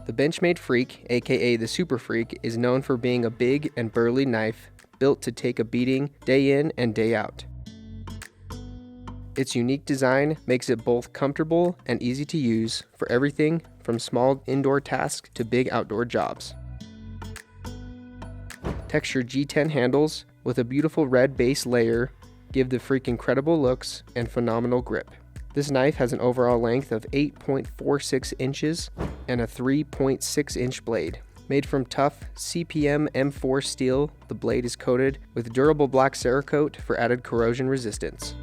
The Benchmade Freek, aka the Super Freek, is known for being a big and burly knife built to take a beating day in and day out. Its unique design makes it both comfortable and easy to use for everything from small indoor tasks to big outdoor jobs. Textured G10 handles with a beautiful red base layer give the Freek incredible looks and phenomenal grip. This knife has an overall length of 8.46 inches and a 3.6 inch blade. Made from tough CPM M4 steel, the blade is coated with durable black Cerakote for added corrosion resistance.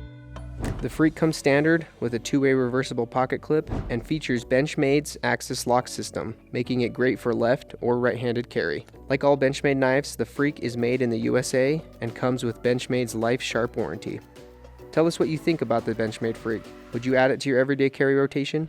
The Freek comes standard with a two-way reversible pocket clip and features Benchmade's Axis lock system, making it great for left or right-handed carry. Like all Benchmade knives, the Freek is made in the USA and comes with Benchmade's LifeSharp warranty. Tell us what you think about the Benchmade Freek. Would you add it to your everyday carry rotation?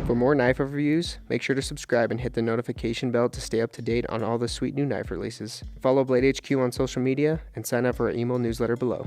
For more knife reviews, make sure to subscribe and hit the notification bell to stay up to date on all the sweet new knife releases. Follow Blade HQ on social media and sign up for our email newsletter below.